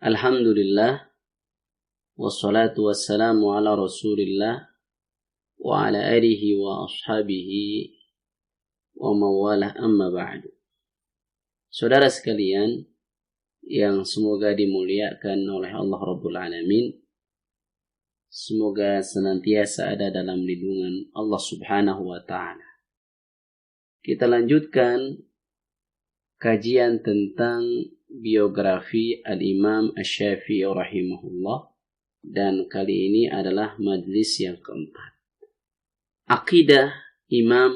Alhamdulillah, wassalatu wassalamu ala rasulillah, wa ala alihi wa ashabihi, wa mawalah amma ba'du. Saudara sekalian, yang semoga dimuliakan oleh Allah Rabbul Alamin, semoga senantiasa ada dalam lindungan Allah Subhanahu wa Ta'ala. Kita lanjutkan kajian tentang biografi Al-Imam Asy-Syafi'i rahimahullah, dan kali ini adalah majlis yang keempat. Aqidah Imam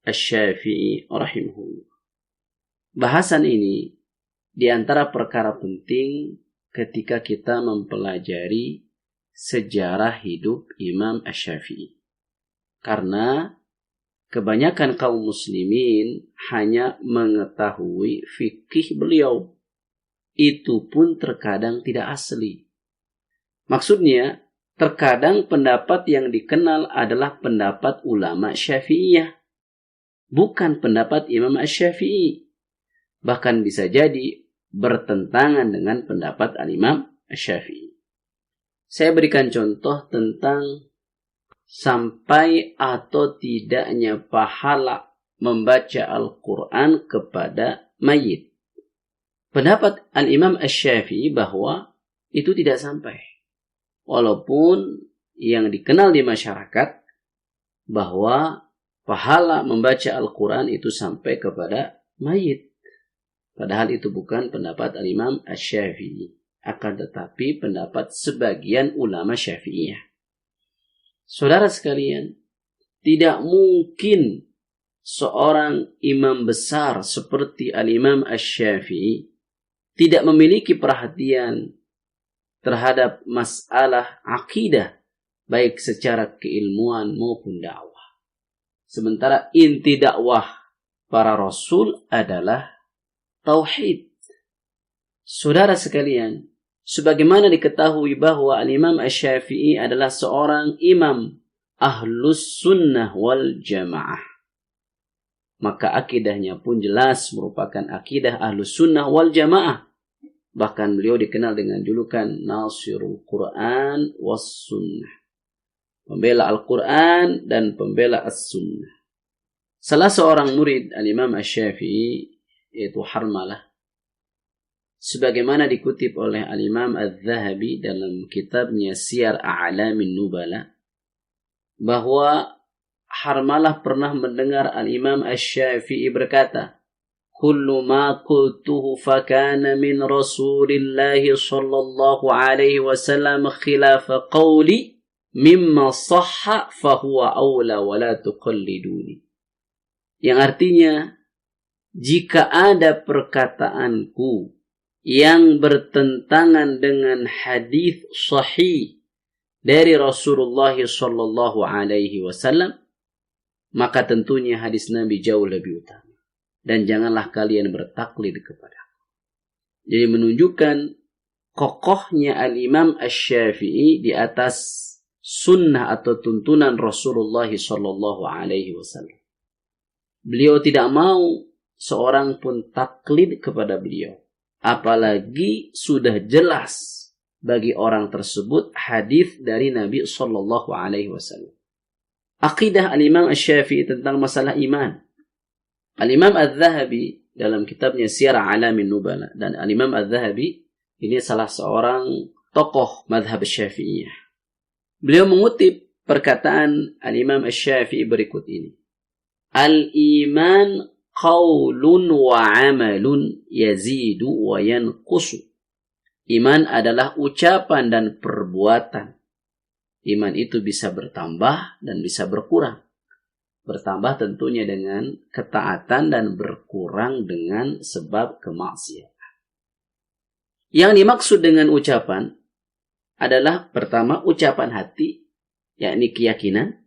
Asy-Syafi'i rahimahullah. Bahasan ini di antara perkara penting ketika kita mempelajari sejarah hidup Imam Asy-Syafi'i. Karena kebanyakan kaum muslimin hanya mengetahui fikih beliau. Itu pun terkadang tidak asli. Maksudnya, terkadang pendapat yang dikenal adalah pendapat ulama Syafi'iyah, bukan pendapat Imam Asy-Syafi'i. Bahkan bisa jadi bertentangan dengan pendapat Al-Imam Asy-Syafi'i. Saya berikan contoh tentang sampai atau tidaknya pahala membaca Al-Quran kepada mayit. Pendapat Al-Imam Asy-Syafi'i bahwa itu tidak sampai. Walaupun yang dikenal di masyarakat bahwa pahala membaca Al-Quran itu sampai kepada mayit. Padahal itu bukan pendapat Al-Imam Asy-Syafi'i. Akan tetapi pendapat sebagian ulama Syafi'iyah. Saudara sekalian, tidak mungkin seorang imam besar seperti Al-Imam Asy-Syafi'i tidak memiliki perhatian terhadap masalah akidah, baik secara keilmuan maupun dakwah. Sementara inti dakwah para rasul adalah tauhid. Saudara sekalian, sebagaimana diketahui bahwa Al-Imam Asy-Syafi'i adalah seorang imam Ahlus Sunnah wal Jamaah. Maka akidahnya pun jelas merupakan akidah Ahlus Sunnah wal Jamaah. Bahkan beliau dikenal dengan julukan Nasirul Quran was Sunnah. Pembela Al-Quran dan pembela As-Sunnah. Salah seorang murid Al-Imam Asy-Syafi'i yaitu Harmalah, sebagaimana dikutip oleh Al-Imam Adz-Dzahabi dalam kitabnya Siyar A'lamin Nubala, bahwa Harmalah pernah mendengar Al-Imam Asy-Syafi'i berkata, "Kullu ma qultuhu fakana min Rasulillah sallallahu alaihi wasallam khilafa qawli mimma sahha fahuwa awla wa la tuqalliduni." Yang artinya, jika ada perkataanku yang bertentangan dengan hadis sahih dari Rasulullah sallallahu alaihi wasallam, maka tentunya hadis Nabi jauh lebih utama, dan janganlah kalian bertaklid kepada. Jadi menunjukkan kokohnya Al-Imam Asy-Syafi'i di atas sunnah atau tuntunan Rasulullah sallallahu alaihi wasallam. Beliau tidak mau seorang pun taklid kepada beliau. Apalagi sudah jelas bagi orang tersebut hadis dari Nabi sallallahu alaihi wasallam. Akidah Al-Imam Asy-Syafi'i tentang masalah iman. Al-Imam Adz-Dzahabi dalam kitabnya Siyar A'lamin Nubala, dan Al-Imam Adz-Dzahabi ini salah seorang tokoh mazhab Syafi'iyah. Beliau mengutip perkataan Al-Imam Asy-Syafi'i berikut ini. Al-iman qaulun wa amalun yazidu wa yanqusu. Iman adalah ucapan dan perbuatan. Iman itu bisa bertambah dan bisa berkurang. Bertambah tentunya dengan ketaatan dan berkurang dengan sebab kemaksiatan. Yang dimaksud dengan ucapan adalah pertama ucapan hati, yakni keyakinan,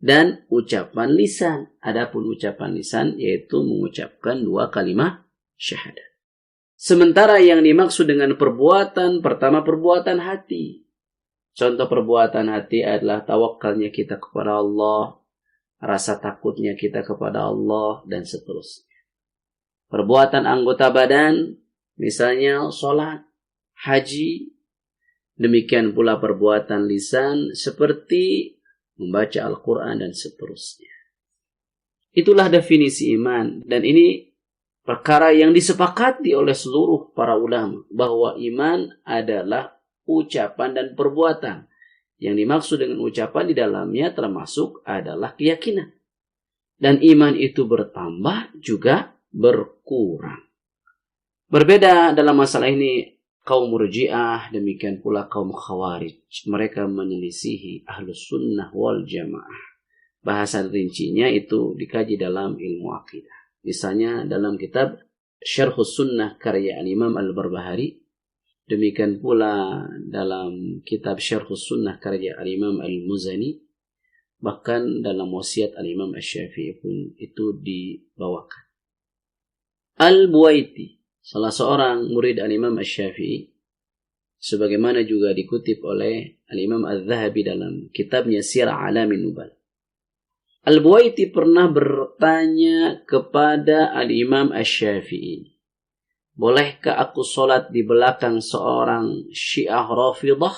dan ucapan lisan. Adapun ucapan lisan yaitu mengucapkan 2 kalimat syahadat. Sementara yang dimaksud dengan perbuatan, pertama perbuatan hati. Contoh perbuatan hati adalah tawakalnya kita kepada Allah, rasa takutnya kita kepada Allah, dan seterusnya. Perbuatan anggota badan, misalnya sholat, haji, demikian pula perbuatan lisan seperti membaca Al-Quran dan seterusnya. Itulah definisi iman, dan ini perkara yang disepakati oleh seluruh para ulama, bahwa iman adalah ucapan dan perbuatan. Yang dimaksud dengan ucapan di dalamnya termasuk adalah keyakinan. Dan iman itu bertambah juga berkurang. Berbeda dalam masalah ini kaum Murji'ah, demikian pula kaum Khawarij. Mereka menyelisihi Ahlus Sunnah wal Jamaah. Bahasa rincinya itu dikaji dalam ilmu akidah. Misalnya dalam kitab Syarhus Sunnah karya Imam Al-Barbahari. Demikian pula dalam kitab Syarhus Sunnah karya Imam Al-Muzani. Bahkan dalam wasiat Al-Imam Asy-Syafi'i pun itu dibawakan. Al-Buwaiti, salah seorang murid Al-Imam Asy-Syafi'i, sebagaimana juga dikutip oleh Al-Imam Al-Zahabi dalam kitabnya Siyar A'lamin Nubala. Al-Buwaiti pernah bertanya kepada Al-Imam Asy-Syafi'i, bolehkah aku sholat di belakang seorang Syiah Rafidah?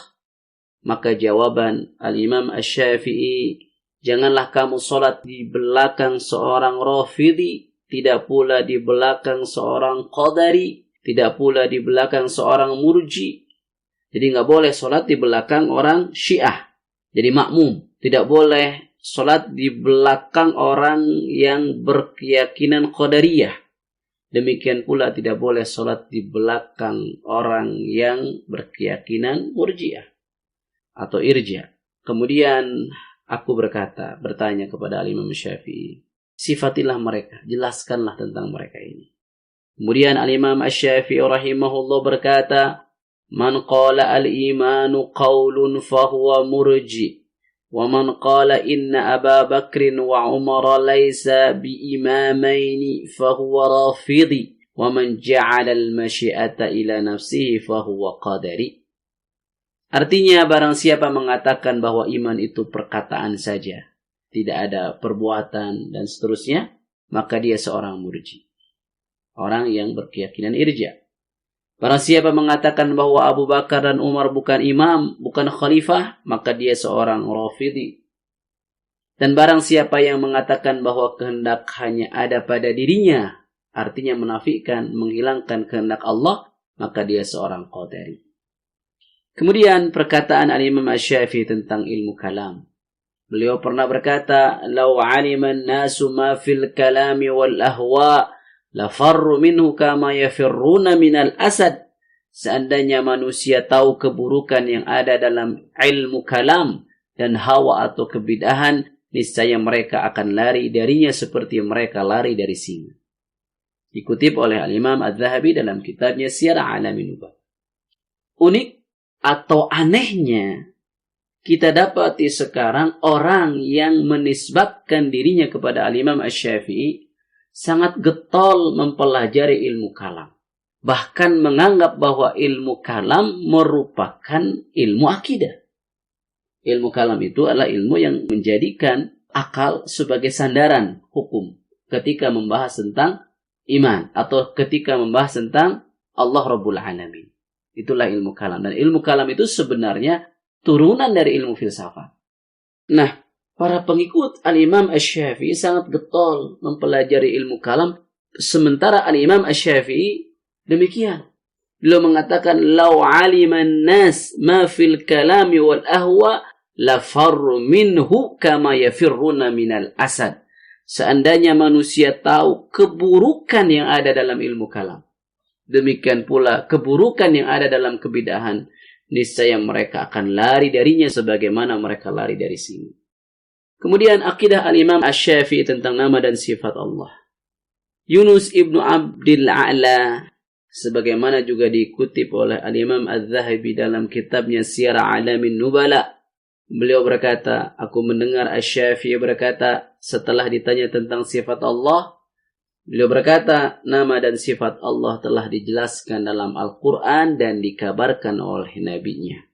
Maka jawaban Al-Imam Asy-Syafi'i, janganlah kamu sholat di belakang seorang Rafidhi, tidak pula di belakang seorang Qadari, tidak pula di belakang seorang Murji. Jadi nggak boleh sholat di belakang orang Syiah, jadi makmum. Tidak boleh sholat di belakang orang yang berkeyakinan Qadariyah. Demikian pula tidak boleh sholat di belakang orang yang berkeyakinan Murji'ah atau Irja'. Kemudian aku bertanya kepada Imam Syafi'i, sifatilah mereka, jelaskanlah tentang mereka ini. Kemudian Imam Asy-Syafi'i rahimahullah berkata, man qala al-imanu qawlun fahuwa murji'. وَمَنْ قَالَ إِنَّ أَبَا بَكْرٍ وَعُمَرَ لَيْسَ بِإِمَامَيْنِ فَهُوَ رَافِضِي وَمَنْ جَعَلَ الْمَشِيئَةَ إِلَى نَفْسِهِ فَهُوَ قَدَرِي. Artinya, barang siapa mengatakan bahwa iman itu perkataan saja, tidak ada perbuatan dan seterusnya, maka dia seorang murji, orang yang berkeyakinan irja'. Barang siapa mengatakan bahwa Abu Bakar dan Umar bukan imam, bukan khalifah, maka dia seorang Rafidhi. Dan barang siapa yang mengatakan bahwa kehendak hanya ada pada dirinya, artinya menafikan, menghilangkan kehendak Allah, maka dia seorang Qadari. Kemudian perkataan Al-Imam Asy-Syafi'i tentang ilmu kalam. Beliau pernah berkata, "Lau 'aliman nasu ma fil kalami wal ahwa' lafarru minhu kama yafirruna minal asad." Seandainya manusia tahu keburukan yang ada dalam ilmu kalam dan hawa atau kebidahan, niscaya mereka akan lari darinya seperti mereka lari dari singa. Dikutip oleh Al-Imam Al-Zahabi dalam kitabnya Siyar A'lamin Nubala. Unik atau anehnya, kita dapati sekarang orang yang menisbatkan dirinya kepada Al-Imam Asy-Syafi'i sangat getol mempelajari ilmu kalam. Bahkan menganggap bahwa ilmu kalam merupakan ilmu akidah. Ilmu kalam itu adalah ilmu yang menjadikan akal sebagai sandaran hukum ketika membahas tentang iman atau ketika membahas tentang Allah Rabbul Alamin. Itulah ilmu kalam. Dan ilmu kalam itu sebenarnya turunan dari ilmu filsafat. Nah, para pengikut Al-Imam Asy-Syafi'i sangat getol mempelajari ilmu kalam. Sementara Al-Imam Asy-Syafi'i demikian. Beliau mengatakan, "Lau 'aliman nas ma fil kalami wal ahwa la farru minhu kama yafirruna minal asad." Seandainya manusia tahu keburukan yang ada dalam ilmu kalam, demikian pula keburukan yang ada dalam kebidahan, niscaya mereka akan lari darinya sebagaimana mereka lari dari singa. Kemudian akidah Al-Imam Asy-Syafi'i tentang nama dan sifat Allah. Yunus ibnu Abdil A'la, sebagaimana juga dikutip oleh Al-Imam Al-Zahabi dalam kitabnya Siyar A'lamin Nubala. Beliau berkata, aku mendengar Asy-Syafi'i berkata, setelah ditanya tentang sifat Allah, beliau berkata, nama dan sifat Allah telah dijelaskan dalam Al-Quran dan dikabarkan oleh Nabi-Nya.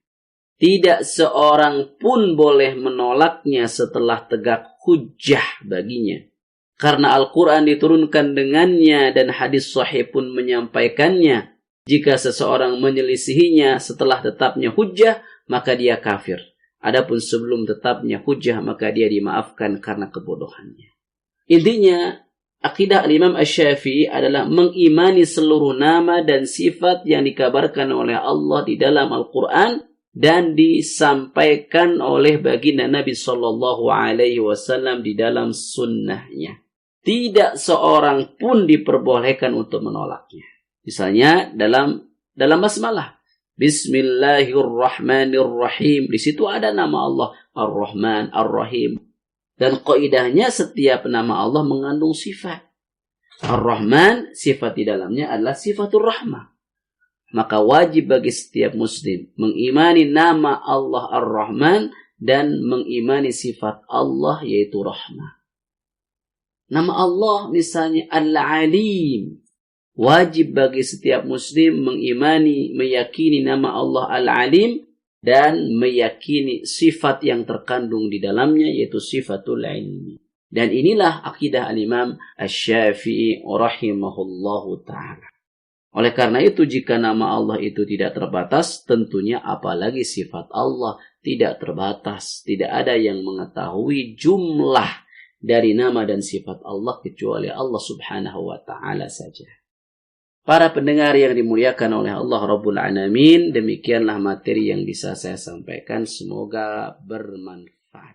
Tidak seorang pun boleh menolaknya setelah tegak hujjah baginya. Karena Al-Quran diturunkan dengannya dan hadis sahih pun menyampaikannya. Jika seseorang menyelisihinya setelah tetapnya hujjah, maka dia kafir. Adapun sebelum tetapnya hujjah, maka dia dimaafkan karena kebodohannya. Intinya, akidah Imam Asy-Syafi'i adalah mengimani seluruh nama dan sifat yang dikabarkan oleh Allah di dalam Al-Quran dan disampaikan oleh baginda Nabi Sallallahu Alaihi Wasallam di dalam sunnahnya. Tidak seorang pun diperbolehkan untuk menolaknya. Misalnya dalam basmalah, Bismillahirrahmanirrahim. Di situ ada nama Allah Ar-Rahman, Ar-Rahim. Dan kaidahnya setiap nama Allah mengandung sifat. Ar-Rahman, sifat di dalamnya adalah sifatul rahmah. Maka wajib bagi setiap muslim mengimani nama Allah Ar-Rahman dan mengimani sifat Allah yaitu rahmah. Nama Allah misalnya Al-Alim. Wajib bagi setiap muslim mengimani, meyakini nama Allah Al-Alim dan meyakini sifat yang terkandung di dalamnya yaitu sifatul ilmi. Dan inilah akidah al-Imam Asy-Syafi'i rahimahullahu ta'ala. Oleh karena itu jika nama Allah itu tidak terbatas, tentunya apalagi sifat Allah tidak terbatas. Tidak ada yang mengetahui jumlah dari nama dan sifat Allah kecuali Allah subhanahu wa ta'ala saja. Para pendengar yang dimuliakan oleh Allah Rabbul Alamin, demikianlah materi yang bisa saya sampaikan. Semoga bermanfaat.